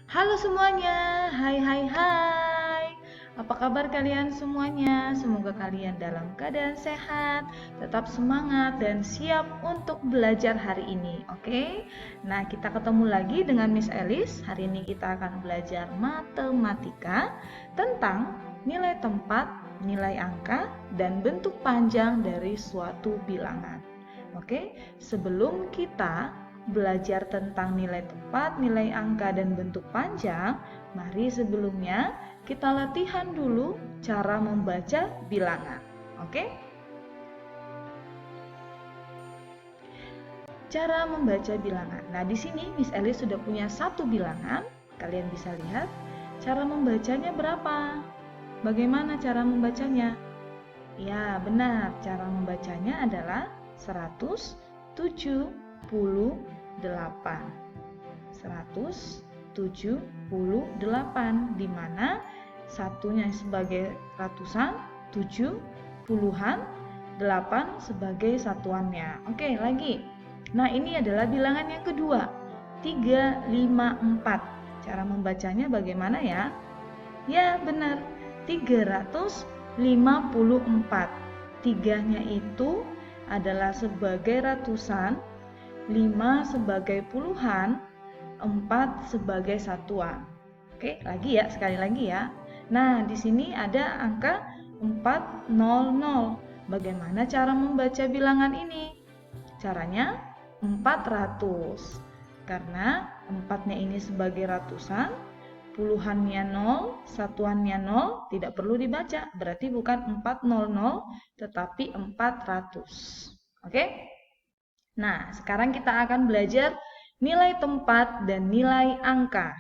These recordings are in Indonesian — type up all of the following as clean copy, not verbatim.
Halo semuanya, hai hai hai. Apa kabar kalian semuanya? Semoga kalian dalam keadaan sehat, tetap semangat dan siap untuk belajar hari ini, oke? Nah, kita ketemu lagi dengan Miss Elis. Hari ini kita akan belajar matematika tentang nilai tempat, nilai angka, dan bentuk panjang dari suatu bilangan. Oke, sebelum kita belajar tentang nilai tempat, nilai angka, dan bentuk panjang, mari sebelumnya kita latihan dulu cara membaca bilangan. Oke? Cara membaca bilangan. Nah, di sini Miss Elis sudah punya satu bilangan. Kalian bisa lihat cara membacanya berapa. Bagaimana cara membacanya? Ya, benar. Cara membacanya adalah 178. 178, di mana satunya sebagai ratusan, 7 puluhan, 8 sebagai satuannya. Oke, lagi. Nah, ini adalah bilangan yang kedua, 354. Cara membacanya bagaimana ya? Ya, benar. 354. Tiganya itu adalah sebagai ratusan, 5 sebagai puluhan, 4 sebagai satuan. Oke, lagi ya, sekali lagi ya. Nah, di sini ada angka 400. Bagaimana cara membaca bilangan ini? Caranya 400. Karena 4-nya ini sebagai ratusan, puluhannya 0, satuannya 0, tidak perlu dibaca. Berarti bukan 400, tetapi 400. Oke? Nah, sekarang kita akan belajar nilai tempat dan nilai angka.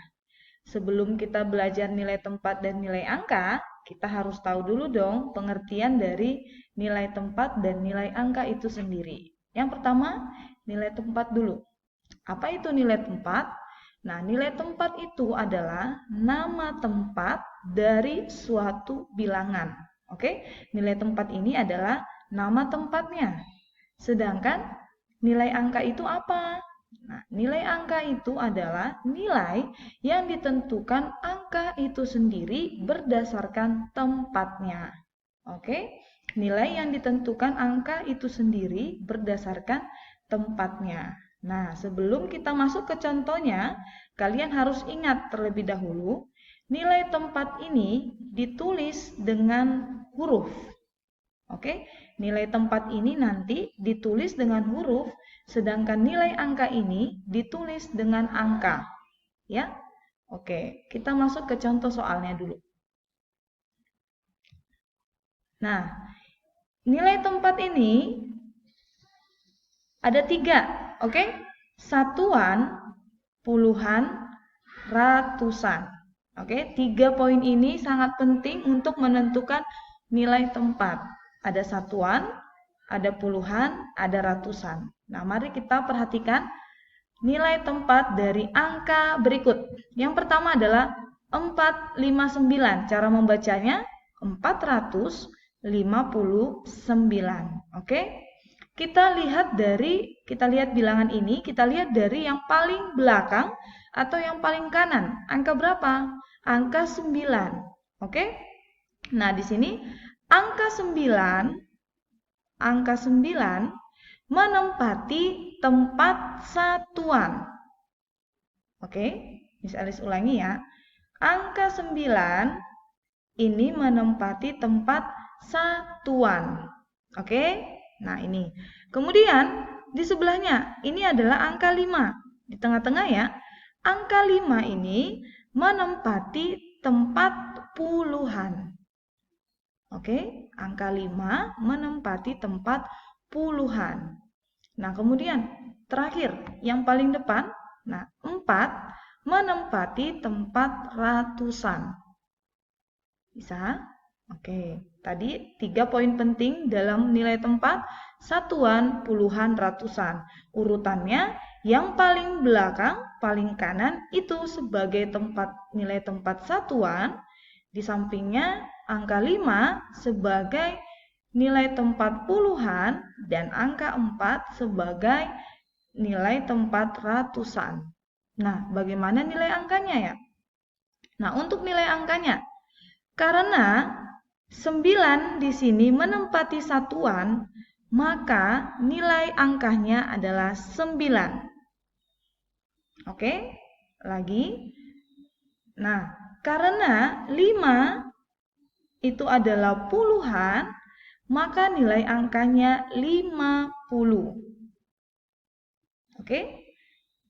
Sebelum kita belajar nilai tempat dan nilai angka, kita harus tahu dulu dong pengertian dari nilai tempat dan nilai angka itu sendiri. Yang pertama, nilai tempat dulu. Apa itu nilai tempat? Nah, nilai tempat itu adalah nama tempat dari suatu bilangan. Oke, nilai tempat ini adalah nama tempatnya. Sedangkan nilai angka itu apa? Nah, nilai angka itu adalah nilai yang ditentukan angka itu sendiri berdasarkan tempatnya. Oke, nilai yang ditentukan angka itu sendiri berdasarkan tempatnya. Nah, sebelum kita masuk ke contohnya, kalian harus ingat terlebih dahulu, nilai tempat ini ditulis dengan huruf. Oke, nilai tempat ini nanti ditulis dengan huruf, sedangkan nilai angka ini ditulis dengan angka. Ya, oke, kita masuk ke contoh soalnya dulu. Nah, nilai tempat ini ada 3, oke? Satuan, puluhan, ratusan. Oke, 3 poin ini sangat penting untuk menentukan nilai tempat. Ada satuan, ada puluhan, ada ratusan. Nah, mari kita perhatikan nilai tempat dari angka berikut. Yang pertama adalah 459. Cara membacanya 459. Oke? Kita lihat bilangan ini, kita lihat dari yang paling belakang atau yang paling kanan. Angka berapa? Angka 9. Oke? Nah, di sini angka 9 menempati tempat satuan. Oke? Miss Alice ulangi ya. Angka 9 ini menempati tempat satuan. Oke? Nah, ini. Kemudian, di sebelahnya, ini adalah angka 5. Di tengah-tengah ya. Angka 5 ini menempati tempat puluhan. Oke? Angka 5 menempati tempat puluhan. Nah, kemudian, terakhir, yang paling depan, nah, 4 menempati tempat ratusan. Bisa? Oke, tadi 3 poin penting dalam nilai tempat, satuan, puluhan, ratusan. Urutannya yang paling belakang, paling kanan itu sebagai nilai tempat satuan, di sampingnya angka 5 sebagai nilai tempat puluhan dan angka 4 sebagai nilai tempat ratusan. Nah, bagaimana nilai angkanya ya? Nah, untuk nilai angkanya, karena 9 di sini menempati satuan, maka nilai angkanya adalah 9. Oke, lagi. Nah, karena 5 itu adalah puluhan, maka nilai angkanya 50. Oke?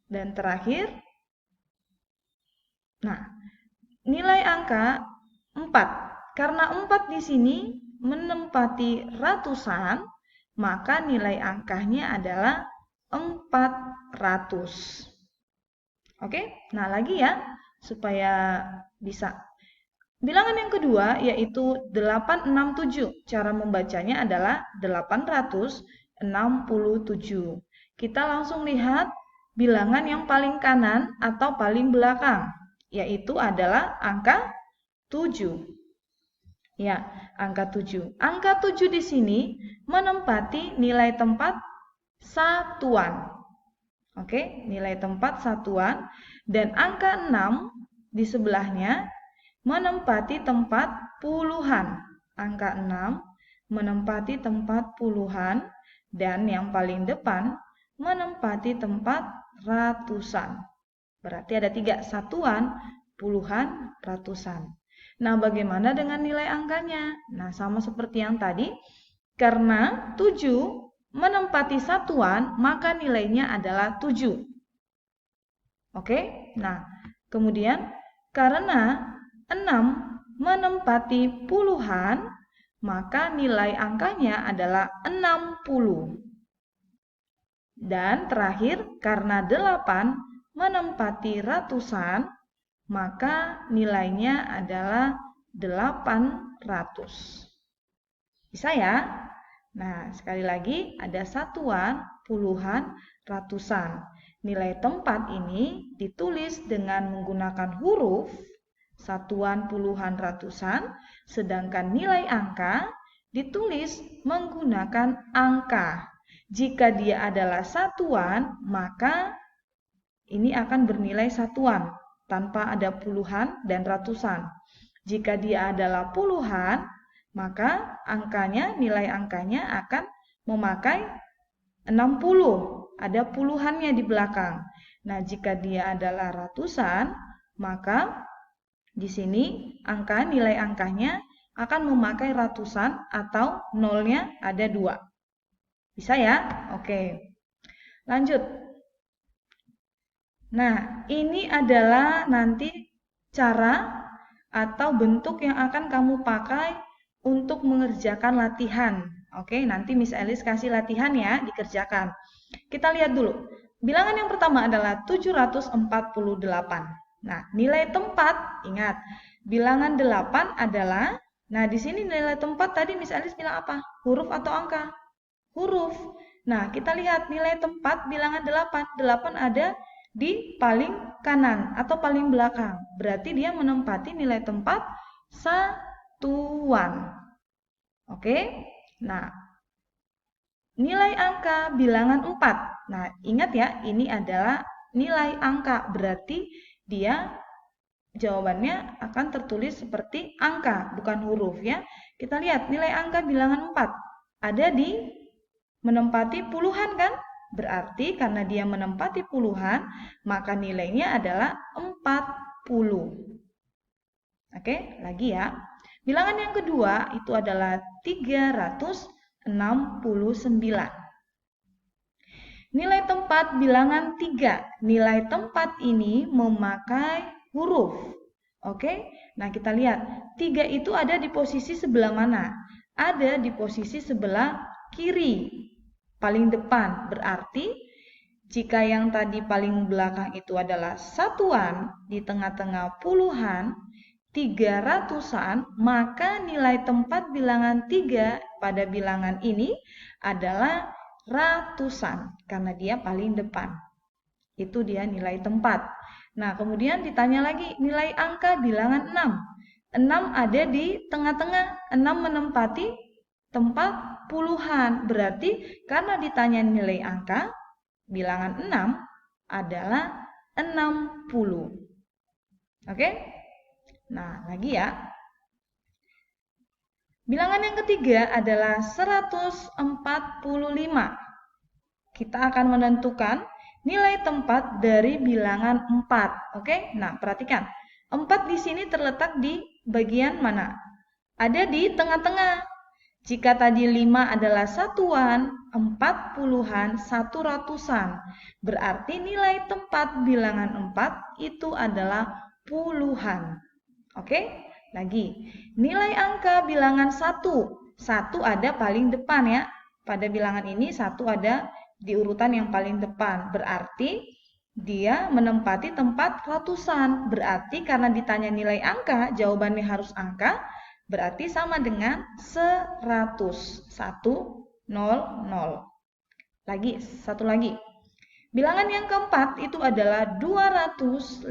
Dan terakhir, nah, nilai angka 4. Karena 4 di sini menempati ratusan, maka nilai angkanya adalah 400. Oke? Nah, lagi ya, supaya bisa. Bilangan yang kedua yaitu 867. Cara membacanya adalah 867. Kita langsung lihat bilangan yang paling kanan atau paling belakang, yaitu adalah angka 7. Ya, angka 7. Angka 7 di sini menempati nilai tempat satuan. Oke, nilai tempat satuan. Dan angka 6 di sebelahnya menempati tempat puluhan. Angka 6 menempati tempat puluhan. Dan yang paling depan menempati tempat ratusan. Berarti ada 3, satuan, puluhan, ratusan. Nah, bagaimana dengan nilai angkanya? Nah, sama seperti yang tadi, karena 7 menempati satuan, maka nilainya adalah 7. Oke? Nah, kemudian karena 6 menempati puluhan, maka nilai angkanya adalah 60. Dan terakhir, karena 8 menempati ratusan, maka nilainya adalah 800. Bisa ya? Nah, sekali lagi ada satuan, puluhan, ratusan. Nilai tempat ini ditulis dengan menggunakan huruf satuan, puluhan, ratusan, sedangkan nilai angka ditulis menggunakan angka. Jika dia adalah satuan, maka ini akan bernilai satuan tanpa ada puluhan dan ratusan. Jika dia adalah puluhan, maka angkanya, nilai angkanya akan memakai 60. Ada puluhannya di belakang. Nah, jika dia adalah ratusan, maka di sini angka, nilai angkanya akan memakai ratusan atau nolnya ada 2. Bisa ya? Oke. Lanjut. Nah, ini adalah nanti cara atau bentuk yang akan kamu pakai untuk mengerjakan latihan. Oke, nanti Miss Alice kasih latihan ya, dikerjakan. Kita lihat dulu. Bilangan yang pertama adalah 748. Nah, nilai tempat, ingat, bilangan 8 adalah, nah di sini nilai tempat tadi Miss Alice bilang apa? Huruf atau angka? Huruf. Nah, kita lihat nilai tempat bilangan 8. 8 ada di paling kanan atau paling belakang. Berarti dia menempati nilai tempat satuan. Oke? Nah, nilai angka bilangan 4. Nah, ingat ya, ini adalah nilai angka. Berarti dia jawabannya akan tertulis seperti angka, bukan huruf ya. Kita lihat nilai angka bilangan 4. Ada di menempati puluhan kan? Berarti karena dia menempati puluhan, maka nilainya adalah 40. Oke, lagi ya. Bilangan yang kedua itu adalah 369. Nilai tempat bilangan 3. Nilai tempat ini memakai huruf. Oke, nah kita lihat. 3 itu ada di posisi sebelah mana? Ada di posisi sebelah kiri. Paling depan, berarti jika yang tadi paling belakang itu adalah satuan, di tengah-tengah puluhan, 300-an, maka nilai tempat bilangan 3 pada bilangan ini adalah ratusan, karena dia paling depan. Itu dia nilai tempat. Nah, kemudian ditanya lagi nilai angka bilangan 6. 6 ada di tengah-tengah, 6 menempati tempat puluhan. Berarti karena ditanya nilai angka, bilangan 6 adalah 60. Oke? Nah, lagi ya. Bilangan yang ketiga adalah 145. Kita akan menentukan nilai tempat dari bilangan 4. Oke? Nah, perhatikan. 4 di sini terletak di bagian mana? Ada di tengah-tengah. Jika tadi 5 adalah satuan, 4 puluhan, 1 ratusan. Berarti nilai tempat bilangan 4 itu adalah puluhan. Oke? Lagi. Nilai angka bilangan 1. 1 ada paling depan ya. Pada bilangan ini 1 ada di urutan yang paling depan. Berarti dia menempati tempat ratusan. Berarti karena ditanya nilai angka, jawabannya harus angka. Berarti sama dengan 100. 1, 0, 0. Lagi, satu lagi. Bilangan yang keempat itu adalah 250.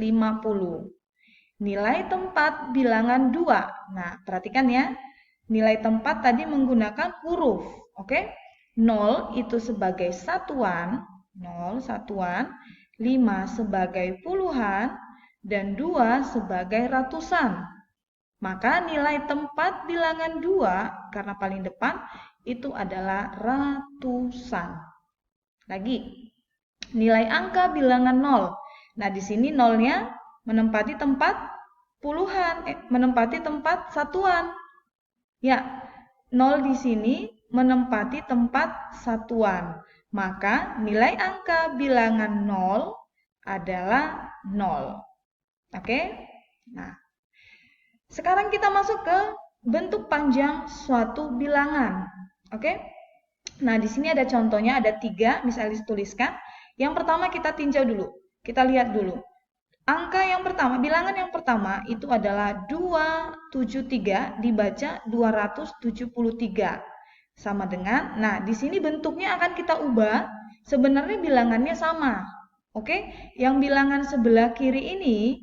Nilai tempat bilangan 2. Nah, perhatikan ya. Nilai tempat tadi menggunakan huruf. Oke? 0 itu sebagai satuan. 0 satuan. 5 sebagai puluhan. Dan 2 sebagai ratusan. Maka nilai tempat bilangan 2, karena paling depan, itu adalah ratusan. Lagi. Nilai angka bilangan 0. Nah, di sini 0-nya menempati tempat puluhan, menempati tempat satuan. Ya, 0 di sini menempati tempat satuan. Maka nilai angka bilangan 0 adalah 0. Oke? Nah, sekarang kita masuk ke bentuk panjang suatu bilangan. Oke? Nah, di sini ada contohnya, ada 3, misalnya tuliskan. Yang pertama kita tinjau dulu. Kita lihat dulu. Angka yang pertama, bilangan yang pertama itu adalah 273 dibaca 273. Sama dengan, nah di sini bentuknya akan kita ubah, sebenarnya bilangannya sama. Oke? Yang bilangan sebelah kiri ini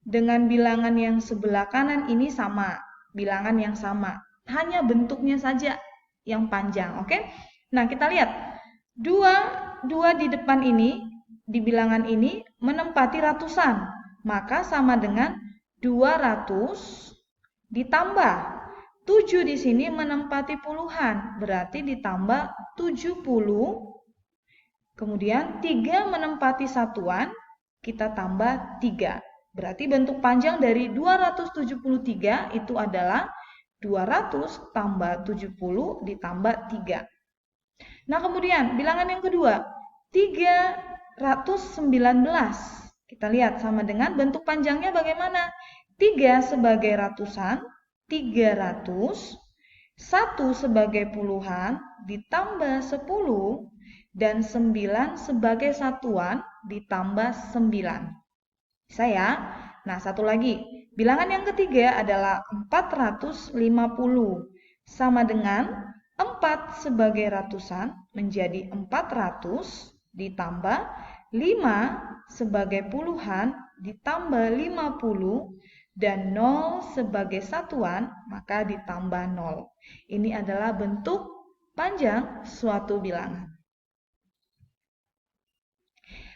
dengan bilangan yang sebelah kanan ini sama. Bilangan yang sama. Hanya bentuknya saja yang panjang. Oke? Nah kita lihat, 2 di depan ini, di bilangan ini menempati ratusan, maka sama dengan 200 ditambah 7 di sini menempati puluhan, berarti ditambah 70. Kemudian 3 menempati satuan, kita tambah 3. Berarti bentuk panjang dari 273 itu adalah 200 tambah 70 ditambah 3. Nah kemudian bilangan yang kedua, 319. Kita lihat sama dengan bentuk panjangnya bagaimana. 3 sebagai ratusan, 300. 1 sebagai puluhan, ditambah 10. Dan 9 sebagai satuan, ditambah 9. Bisa ya? Nah satu lagi. Bilangan yang ketiga adalah 450. Sama dengan 4 sebagai ratusan menjadi 400. Ditambah 5 sebagai puluhan ditambah 50 dan 0 sebagai satuan maka ditambah 0. Ini adalah bentuk panjang suatu bilangan.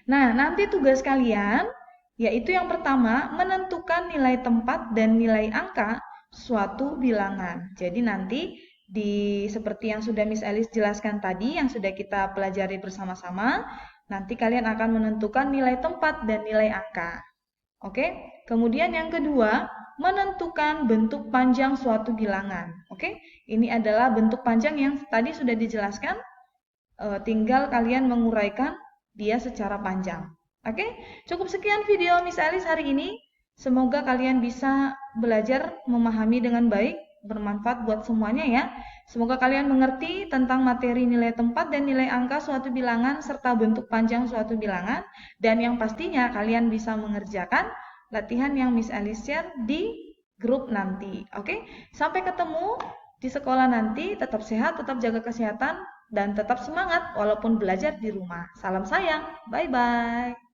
Nah, nanti tugas kalian yaitu yang pertama menentukan nilai tempat dan nilai angka suatu bilangan. Jadi nanti seperti yang sudah Miss Alice jelaskan tadi, yang sudah kita pelajari bersama-sama, nanti kalian akan menentukan nilai tempat dan nilai angka. Oke? Kemudian yang kedua, menentukan bentuk panjang suatu bilangan. Oke? Ini adalah bentuk panjang yang tadi sudah dijelaskan, tinggal kalian menguraikan dia secara panjang. Oke? Cukup sekian video Miss Alice hari ini. Semoga kalian bisa belajar memahami dengan baik, bermanfaat buat semuanya ya. Semoga kalian mengerti tentang materi nilai tempat dan nilai angka suatu bilangan serta bentuk panjang suatu bilangan, dan yang pastinya kalian bisa mengerjakan latihan yang Miss Alice share di grup nanti. Oke? Sampai ketemu di sekolah nanti, tetap sehat, tetap jaga kesehatan dan tetap semangat walaupun belajar di rumah. Salam sayang. Bye bye.